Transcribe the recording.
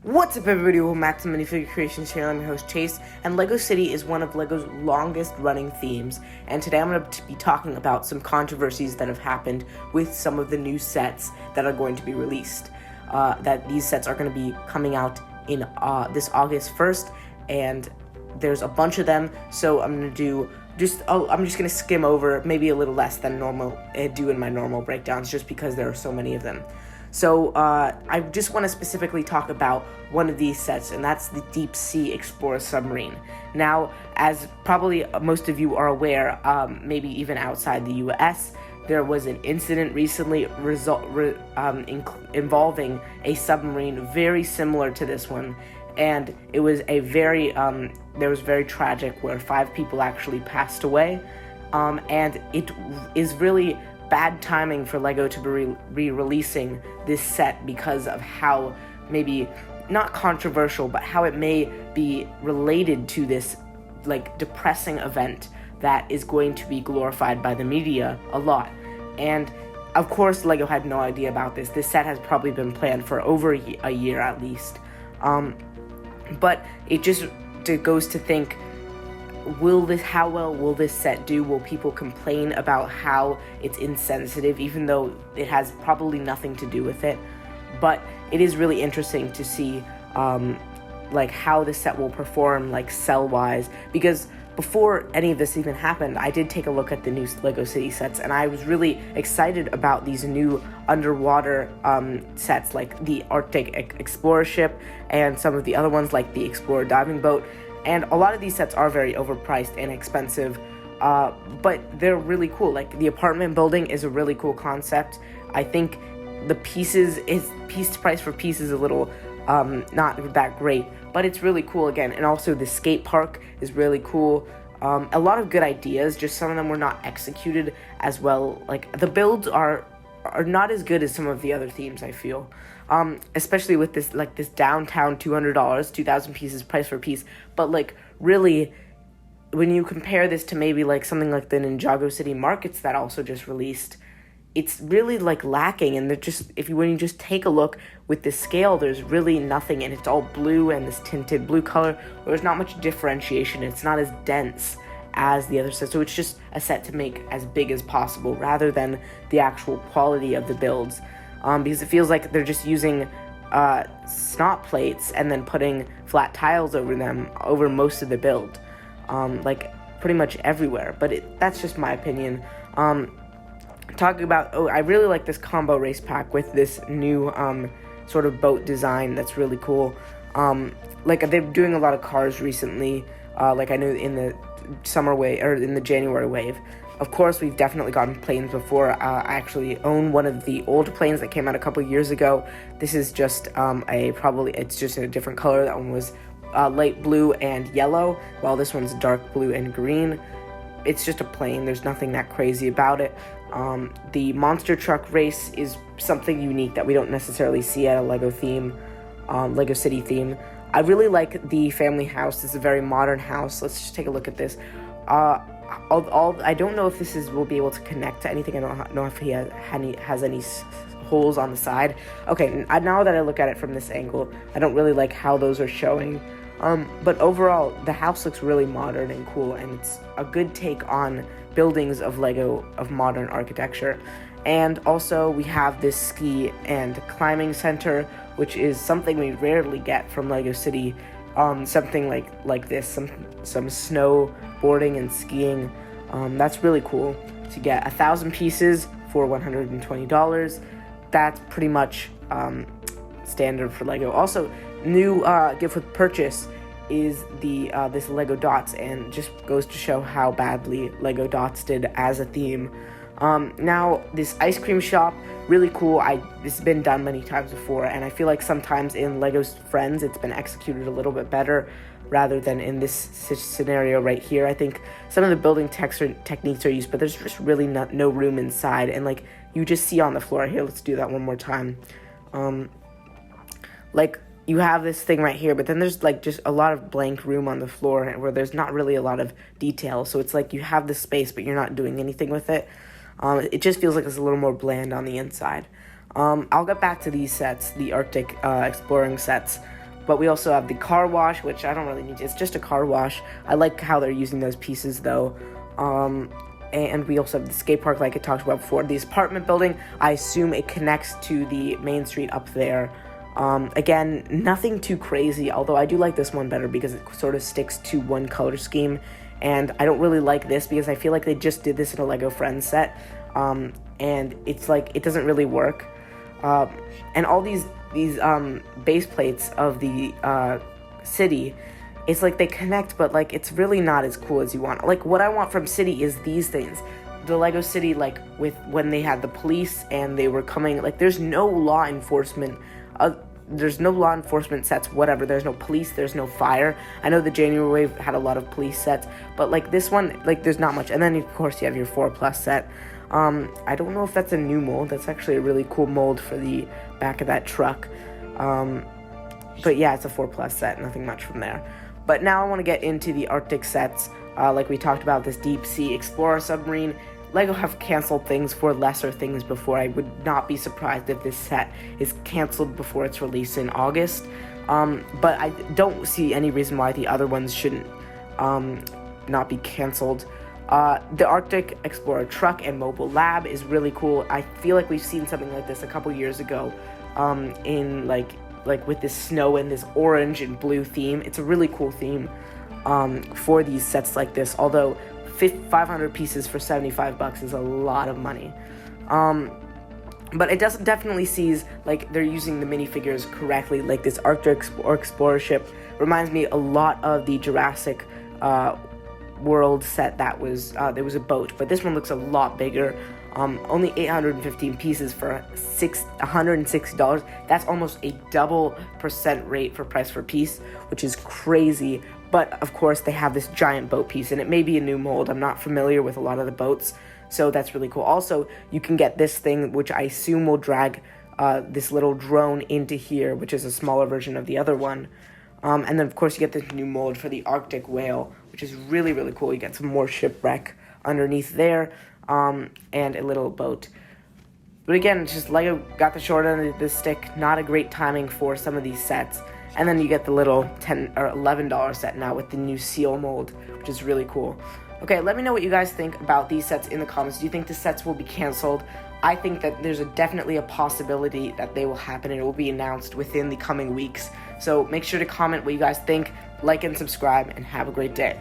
What's up, everybody? Welcome back to Minifigure Creations here. I'm your host, Chase, and LEGO City is one of LEGO's longest-running themes, and today I'm going to be talking about some controversies that have happened with some of the new sets that are going to be released. That these sets are going to be coming out in this August 1st, and there's a bunch of them, so I'm just going to skim over maybe a little less than normal do in my normal breakdowns, just because there are so many of them. So, I just want to specifically talk about one of these sets, and that's the Deep Sea Explorer Submarine. Now, as probably most of you are aware, maybe even outside the U.S., there was an incident recently involving a submarine very similar to this one, and it was a very, there was very tragic, where 5 people actually passed away, and it is really bad timing for LEGO to be re-releasing this set because of how maybe not controversial, but how it may be related to this depressing event that is going to be glorified by the media a lot. And of course, LEGO had no idea about this. This set has probably been planned for over a year at least. But it just goes to think, how well will this set do? Will people complain about how it's insensitive, even though it has probably nothing to do with it? But it is really interesting to see, how this set will perform, sell-wise, because before any of this even happened, I did take a look at the new LEGO City sets, and I was really excited about these new underwater sets, like the Arctic Explorer ship, and some of the other ones, like the Explorer diving boat. And a lot of these sets are very overpriced and expensive, but they're really cool. Like, the apartment building is a really cool concept. I think the price for piece is a little not that great, but it's really cool again. And also the skate park is really cool. A lot of good ideas, just some of them were not executed as well. Like, the builds are not as good as some of the other themes, I feel. Especially with this downtown $200, 2,000 pieces price for piece. But really, when you compare this to maybe something like the Ninjago City Markets that also just released, it's really lacking. And when you just take a look with the scale, there's really nothing, and it's all blue and this tinted blue color. There's not much differentiation. It's not as dense as the other set, so it's just a set to make as big as possible rather than the actual quality of the builds. Because it feels like they're just using snot plates and then putting flat tiles over them over most of the build, pretty much everywhere. But that's just my opinion. Talking about, I really like this combo race pack with this new sort of boat design that's really cool. They're doing a lot of cars recently. I know in the summer wave or in the January wave. Of course, we've definitely gotten planes before. I actually own one of the old planes that came out a couple years ago. This is just it's just a different color. That one was light blue and yellow, while this one's dark blue and green. It's just a plane. There's nothing that crazy about it. The monster truck race is something unique that we don't necessarily see at a LEGO theme, LEGO City theme. I really like the family house. It's a very modern house. Let's just take a look at this. I don't know if will be able to connect to anything. I don't know if he has any holes on the side. Okay, now that I look at it from this angle, I don't really like how those are showing. But overall, the house looks really modern and cool, and it's a good take on buildings of LEGO of modern architecture. And also, we have this ski and climbing center, which is something we rarely get from LEGO City. Something like this, some snowboarding and skiing. That's really cool to get 1,000 pieces for $120. That's pretty much standard for LEGO. Also, new gift with purchase is the this LEGO Dots, and just goes to show how badly LEGO Dots did as a theme. Now, this ice cream shop, really cool. This has been done many times before, and I feel like sometimes in LEGO's Friends, it's been executed a little bit better rather than in this scenario right here. I think some of the building techniques are used, but there's just really no room inside, and you just see on the floor. Here, let's do that one more time. You have this thing right here, but then there's just a lot of blank room on the floor where there's not really a lot of detail. So it's you have the space, but you're not doing anything with it. It just feels like it's a little more bland on the inside. I'll get back to these sets, the Arctic exploring sets. But we also have the car wash, which I don't really need to. It's just a car wash. I like how they're using those pieces, though. And we also have the skate park, like I talked about before. The apartment building, I assume it connects to the main street up there. Again, nothing too crazy, although I do like this one better because it sort of sticks to one color scheme. And I don't really like this because I feel like they just did this in a Lego Friends set. And it's like, it doesn't really work. And all these base plates of the city, it's like they connect, but like it's really not as cool as you want. Like what I want from City is these things. The Lego City, like with when they had the police and they were coming, like there's no law enforcement. There's no law enforcement sets, whatever. There's no police, there's no fire. I know the January Wave had a lot of police sets, but like this one, like there's not much. And then of course you have your 4+ set. I don't know if that's a new mold. That's actually a really cool mold for the back of that truck. But yeah, it's a 4+ set, nothing much from there. But now I want to get into the Arctic sets. Like we talked about, this Deep Sea Explorer submarine. LEGO have canceled things for lesser things before. I would not be surprised if this set is canceled before its release in August. But I don't see any reason why the other ones shouldn't not be canceled. The Arctic Explorer truck and mobile lab is really cool. I feel like we've seen something like this a couple years ago in like with this snow and this orange and blue theme. It's a really cool theme for these sets like this, although 500 pieces for $75 is a lot of money. But it definitely sees like they're using the minifigures correctly. Like this Arctic Explorer ship reminds me a lot of the Jurassic World set that was there was a boat, but this one looks a lot bigger. Only 815 pieces for $160. That's almost a double % rate for price per piece, which is crazy. But of course they have this giant boat piece, and it may be a new mold. I'm not familiar with a lot of the boats, so that's really cool. Also, you can get this thing, which I assume will drag this little drone into here, which is a smaller version of the other one. And then of course you get this new mold for the Arctic whale, which is really, really cool. You get some more shipwreck underneath there, and a little boat. But again, it's just LEGO got the short end of the stick. Not a great timing for some of these sets. And then you get the little $10 or $11 set now with the new seal mold, which is really cool. Okay, let me know what you guys think about these sets in the comments. Do you think the sets will be canceled? I think that there's definitely a possibility that they will happen and it will be announced within the coming weeks. So make sure to comment what you guys think, like and subscribe, and have a great day.